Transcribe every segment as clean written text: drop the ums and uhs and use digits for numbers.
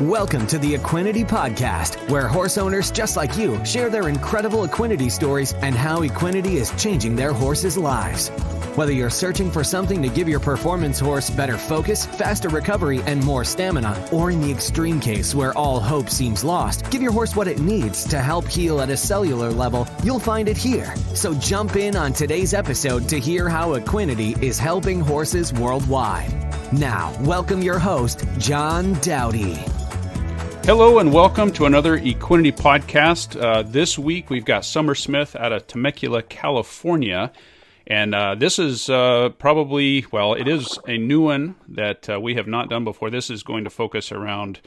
Welcome to the Equinety Podcast, where horse owners just like you share their incredible Equinety stories and how Equinety is changing their horses' lives. Whether you're searching for something to give your performance horse better focus, faster recovery, and more stamina, or in the extreme case where all hope seems lost, give your horse what it needs to help heal at a cellular level, you'll find it here. So jump in on today's episode to hear how Equinety is helping horses worldwide. Now, welcome your host, John Dowdy. Hello and welcome to another Equinety Podcast. This week we've got Sommer Smith out of Temecula, California. And this is it is a new one that we have not done before. This is going to focus around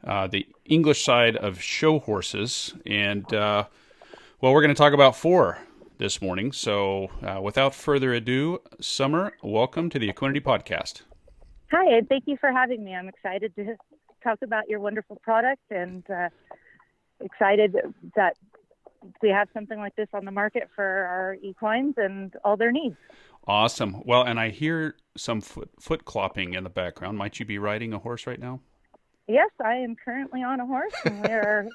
the English side of show horses. And, we're going to talk about 4 this morning. So without further ado, Sommer, welcome to the Equinety Podcast. Hi, and thank you for having me. I'm excited to talk about your wonderful product and excited that we have something like this on the market for our equines and all their needs. Awesome. Well, and I hear some foot clopping in the background. Might you be riding a horse right now? Yes, I am currently on a horse, and we're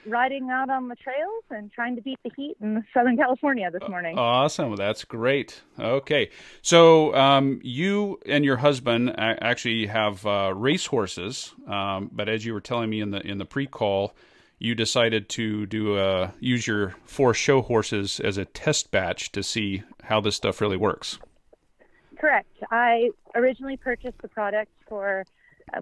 riding out on the trails and trying to beat the heat in Southern California this morning. Awesome. That's great. Okay. So you and your husband actually have race horses, but as you were telling me in the pre-call, you decided to use your 4 show horses as a test batch to see how this stuff really works. Correct. I originally purchased the product for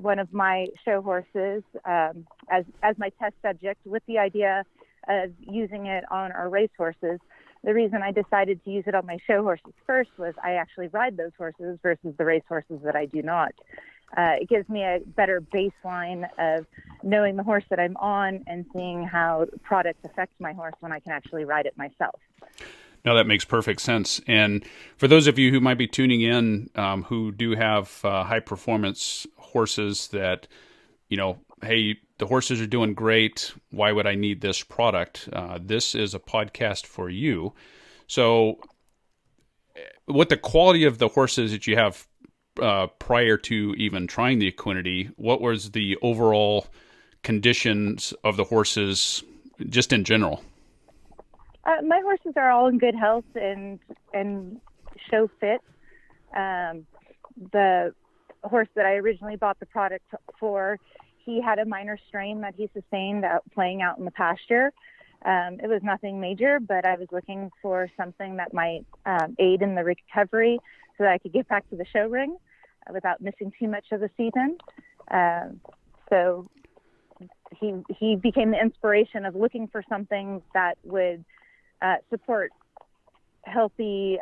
one of my show horses as my test subject with the idea of using it on our race horses. The reason I decided to use it on my show horses first was I actually ride those horses versus the race horses that I do not. It gives me a better baseline of knowing the horse that I'm on and seeing how product affects my horse when I can actually ride it myself. No, that makes perfect sense. And for those of you who might be tuning in, who do have high-performance horses that, hey, the horses are doing great, why would I need this product? This is a podcast for you. So what the quality of the horses that you have prior to even trying the Equinety, what was the overall conditions of the horses just in general? My horses are all in good health and show fit. The horse that I originally bought the product for, he had a minor strain that he sustained playing out in the pasture. It was nothing major, but I was looking for something that might aid in the recovery so that I could get back to the show ring without missing too much of the season. So he became the inspiration of looking for something that would support healthy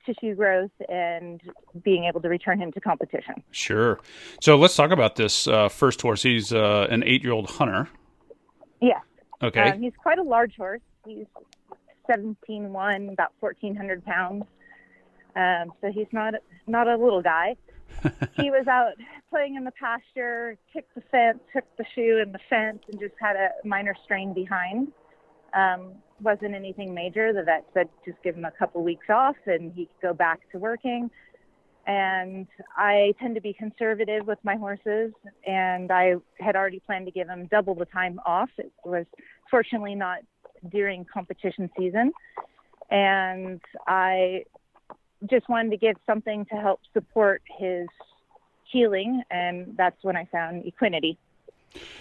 tissue growth and being able to return him to competition. Sure. So let's talk about this first horse. He's an 8-year-old hunter. Yes. Okay. He's quite a large horse. He's 17.1, about 1,400 pounds. So he's not a little guy. He was out playing in the pasture, kicked the fence, hooked the shoe in the fence, and just had a minor strain behind. Wasn't anything major. The vet said just give him a couple weeks off and he could go back to working. And I tend to be conservative with my horses, and I had already planned to give him double the time off. It was fortunately not during competition season. And I just wanted to give something to help support his healing, and that's when I found Equinety.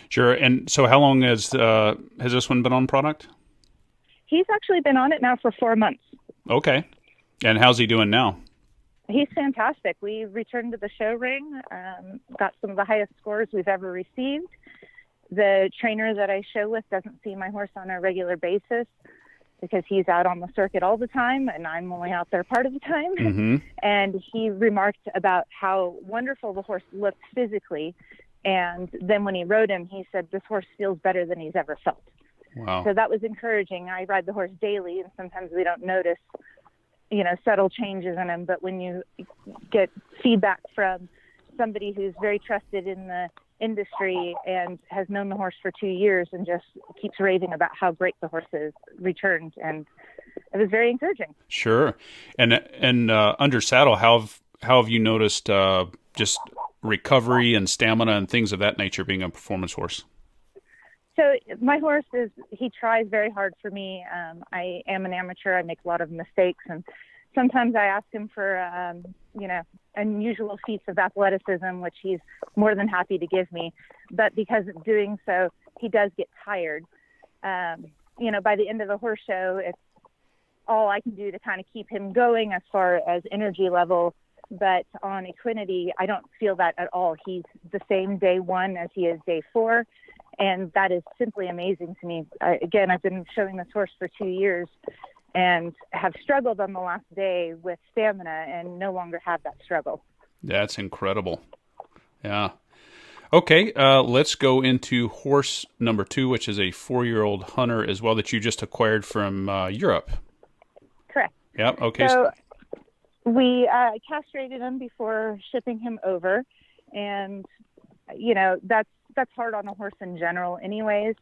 Sure. And so how long has this one been on product? He's actually been on it now for 4 months. Okay. And how's he doing now? He's fantastic. We returned to the show ring, got some of the highest scores we've ever received. The trainer that I show with doesn't see my horse on a regular basis because he's out on the circuit all the time and I'm only out there part of the time. Mm-hmm. And he remarked about how wonderful the horse looked physically. And then when he rode him, he said, this horse feels better than he's ever felt. Wow. So that was encouraging. I ride the horse daily, and sometimes we don't notice, subtle changes in him. But when you get feedback from somebody who's very trusted in the industry and has known the horse for 2 years and just keeps raving about how great the horse is, returned, and it was very encouraging. Sure. And under saddle, how have you noticed just recovery and stamina and things of that nature being a performance horse? So my horse he tries very hard for me. I am an amateur. I make a lot of mistakes, and sometimes I ask him for, unusual feats of athleticism, which he's more than happy to give me. But because of doing so, he does get tired. By the end of the horse show, it's all I can do to kind of keep him going as far as energy level. But on Equinety, I don't feel that at all. He's the same day 1 as he is day 4. And that is simply amazing to me. I've been showing this horse for 2 years and have struggled on the last day with stamina and no longer have that struggle. That's incredible. Yeah. Okay, let's go into horse number 2, which is a 4-year-old hunter as well that you just acquired from Europe. Correct. Yep, okay. So we castrated him before shipping him over. And, that's hard on a horse in general anyways,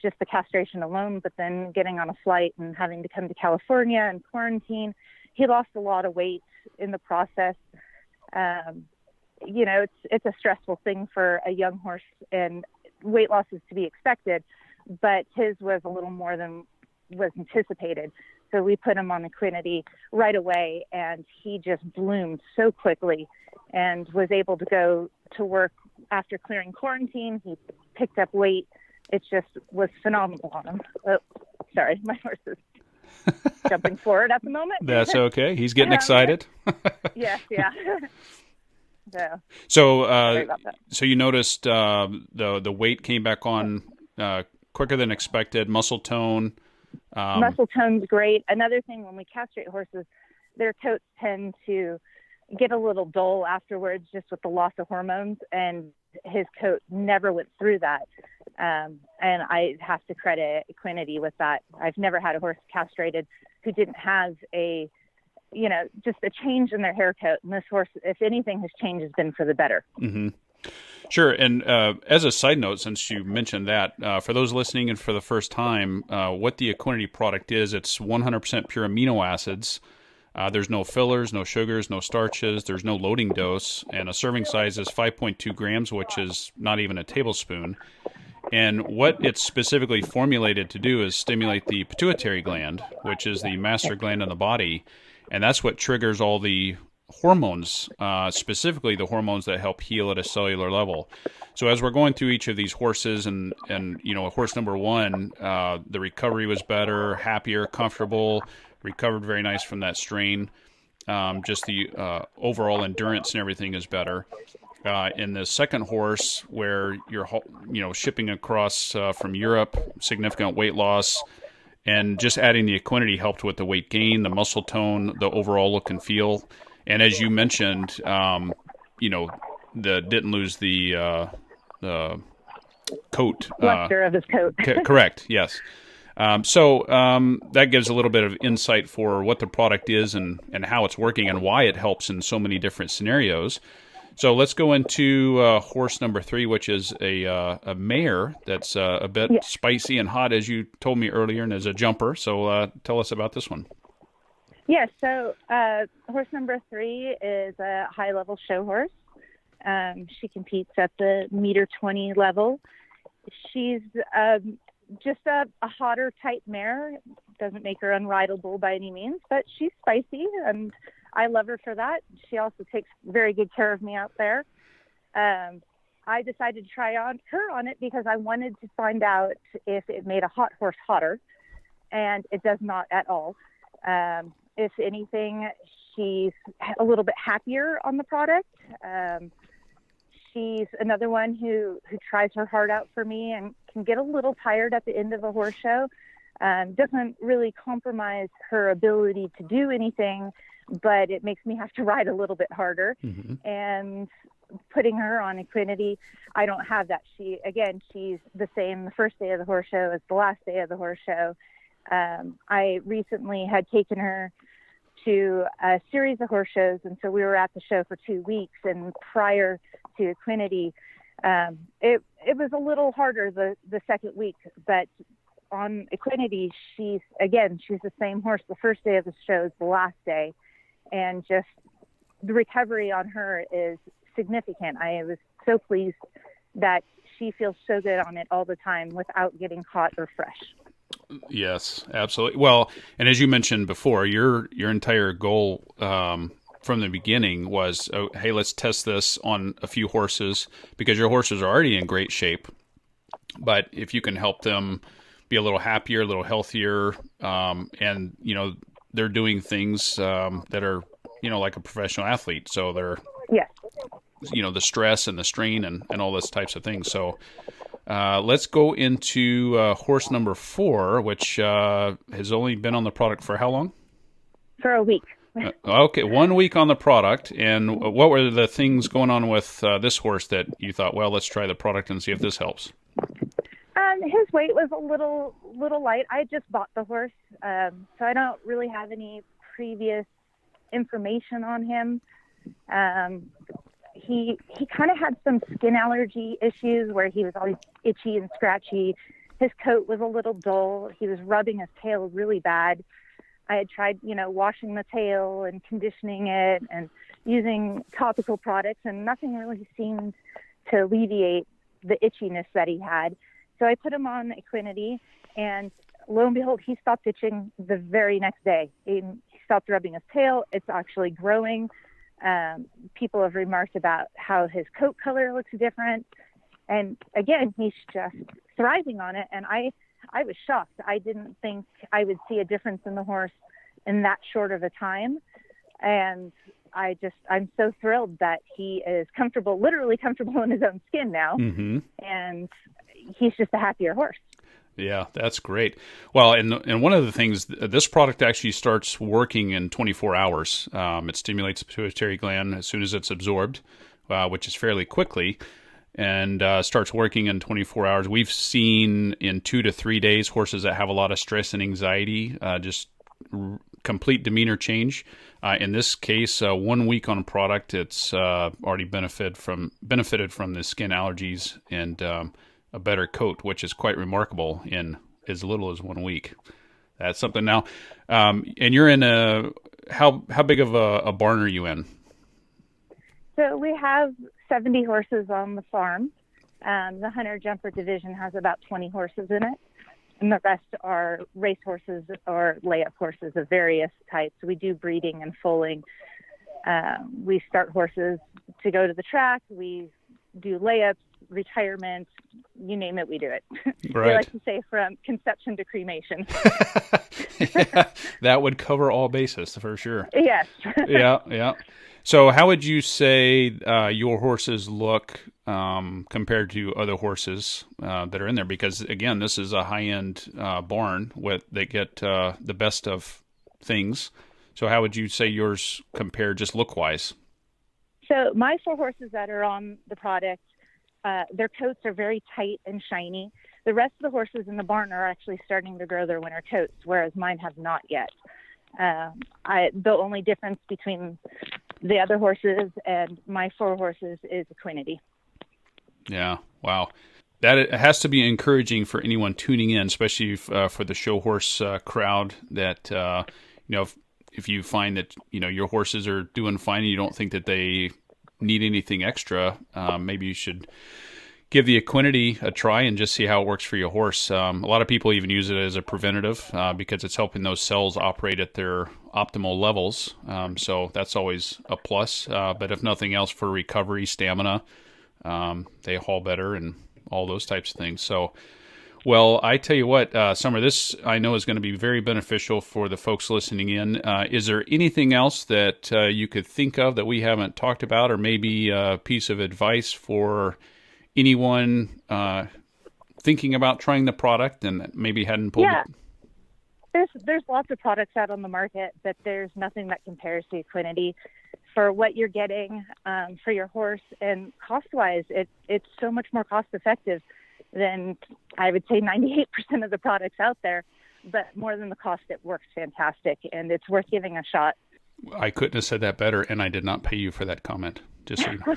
just the castration alone, but then getting on a flight and having to come to California and quarantine. He lost a lot of weight in the process. It's a stressful thing for a young horse, and weight loss is to be expected, but his was a little more than was anticipated. So we put him on Equinety right away, and he just bloomed so quickly and was able to go to work after clearing quarantine. He picked up weight. It just was phenomenal on him. Oh, sorry, my horse is jumping forward at the moment. That's okay. He's getting excited. Yes, yeah. So you noticed the weight came back on quicker than expected. Muscle tone. Muscle tone's great. Another thing, when we castrate horses, their coats tend to get a little dull afterwards just with the loss of hormones, and his coat never went through that. And I have to credit Equinety with that. I've never had a horse castrated who didn't have just a change in their hair coat. And this horse, if anything, his change has been for the better. Mm-hmm. Sure. And as a side note, since you mentioned that, for those listening and for the first time, what the Equinety product is, it's 100% pure amino acids. There's no fillers, no sugars, no starches. There's no loading dose. And a serving size is 5.2 grams, which is not even a tablespoon. And what it's specifically formulated to do is stimulate the pituitary gland, which is the master gland in the body. And that's what triggers all the hormones, specifically the hormones that help heal at a cellular level. So as we're going through each of these horses and horse number 1, the recovery was better, happier, comfortable, recovered very nice from that strain. Just the overall endurance and everything is better. In the second horse, where you're shipping across from Europe, significant weight loss, and just adding the Equinety helped with the weight gain, the muscle tone, the overall look and feel. And as you mentioned, didn't lose the coat. Luster of his coat. Correct, yes. So that gives a little bit of insight for what the product is and how it's working and why it helps in so many different scenarios. So let's go into horse number 3, which is a mare that's a bit spicy and hot, as you told me earlier, and is a jumper. So tell us about this one. Yes, so horse number 3 is a high-level show horse. She competes at the 1.20 m level. She's just a hotter type mare. Doesn't make her unrideable by any means, but she's spicy, and I love her for that. She also takes very good care of me out there. I decided to try her on it because I wanted to find out if it made a hot horse hotter, and it does not at all. If anything, she's a little bit happier on the product. She's another one who tries her heart out for me and can get a little tired at the end of a horse show. Doesn't really compromise her ability to do anything, but it makes me have to ride a little bit harder. Mm-hmm. And putting her on Equinety, I don't have that. She's the same the first day of the horse show as the last day of the horse show. I recently had taken her to a series of horse shows, and so we were at the show for 2 weeks. And prior to Equinety, it was a little harder the second week, but on Equinety, she's the same horse the first day of the show as the last day, and just the recovery on her is significant. I was so pleased that she feels so good on it all the time without getting hot or fresh. Yes, absolutely. Well, and as you mentioned before, your entire goal from the beginning was, oh, hey, let's test this on a few horses because your horses are already in great shape. But if you can help them be a little happier, a little healthier, and they're doing things that are like a professional athlete, so they're Yes. The stress and the strain and all those types of things. So let's go into horse number 4, which has only been on the product for how long? For a week. Okay, 1 week on the product. And what were the things going on with this horse that you thought, well, let's try the product and see if this helps? His weight was a little light. I just bought the horse, so I don't really have any previous information on him. He kind of had some skin allergy issues where he was always itchy and scratchy. His coat was a little dull. He was rubbing his tail really bad. I had tried, washing the tail and conditioning it and using topical products, and nothing really seemed to alleviate the itchiness that he had. So I put him on Equinety, and lo and behold, he stopped itching the very next day. He stopped rubbing his tail. It's actually growing. People have remarked about how his coat color looks different. And again, he's just thriving on it. And I was shocked. I didn't think I would see a difference in the horse in that short of a time. And I'm so thrilled that he is literally comfortable in his own skin now. Mm-hmm. And he's just a happier horse. Yeah, that's great. Well, and one of the things, this product actually starts working in 24 hours. It stimulates the pituitary gland as soon as it's absorbed, which is fairly quickly, and starts working in 24 hours. We've seen in 2 to 3 days horses that have a lot of stress and anxiety, just complete demeanor change. In this case, 1 week on a product, it's already benefited from the skin allergies and a better coat, which is quite remarkable in as little as 1 week. That's something. Now, and you're in how big of a barn are you in? So we have 70 horses on the farm. The hunter jumper division has about 20 horses in it, and the rest are race horses or layup horses of various types. We do breeding and foaling. We start horses to go to the track. We do layups, retirement, you name it, we do it. Right. We like to say from conception to cremation. Yeah, that would cover all bases for sure. Yes. Yeah. So how would you say your horses look compared to other horses that are in there? Because, again, this is a high-end barn that get the best of things. So how would you say yours compare just look-wise? So my 4 horses that are on the product, their coats are very tight and shiny. The rest of the horses in the barn are actually starting to grow their winter coats, whereas mine have not yet. The only difference between the other horses and my 4 horses is Equinety. Yeah, wow. That it has to be encouraging for anyone tuning in, especially for the show horse crowd, that if you find that your horses are doing fine and you don't think that they need anything extra, maybe you should give the Equinety a try and just see how it works for your horse. A lot of people even use it as a preventative because it's helping those cells operate at their optimal levels. So that's always a plus. But if nothing else, for recovery, stamina, they haul better and all those types of things. So, well, I tell you what, Sommer, this I know is going to be very beneficial for the folks listening in. Is there anything else that you could think of that we haven't talked about, or maybe a piece of advice for anyone thinking about trying the product and maybe hadn't pulled it? There's lots of products out on the market, but there's nothing that compares to Equinety for what you're getting for your horse. And cost-wise, it's so much more cost-effective than, I would say, 98% of the products out there. But more than the cost, it works fantastic, and it's worth giving a shot. I couldn't have said that better, and I did not pay you for that comment. Just so you know.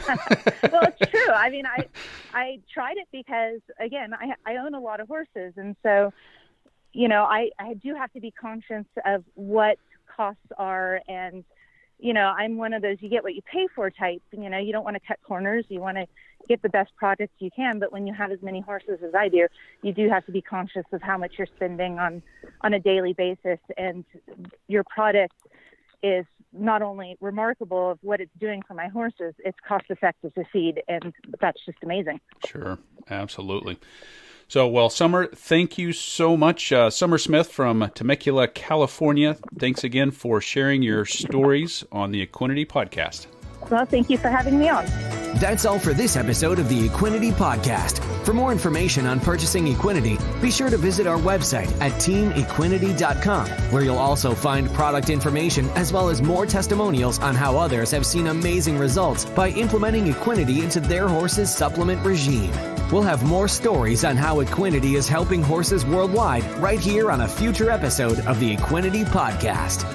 Well, it's true. I mean, I tried it because, again, I own a lot of horses, and so, I do have to be conscious of what costs are, and I'm one of those you get what you pay for type. You don't want to cut corners. You want to get the best products you can. But when you have as many horses as I do, you do have to be conscious of how much you're spending on a daily basis. And your product is not only remarkable of what it's doing for my horses, it's cost effective to feed. And that's just amazing. Sure. Absolutely. So, well, Sommer, thank you so much. Sommer Smith from Temecula, California. Thanks again for sharing your stories on the Equinety Podcast. Well, thank you for having me on. That's all for this episode of the Equinety Podcast. For more information on purchasing Equinety, be sure to visit our website at teamequinety.com, where you'll also find product information as well as more testimonials on how others have seen amazing results by implementing Equinety into their horses' supplement regime. We'll have more stories on how Equinety is helping horses worldwide right here on a future episode of the Equinety Podcast.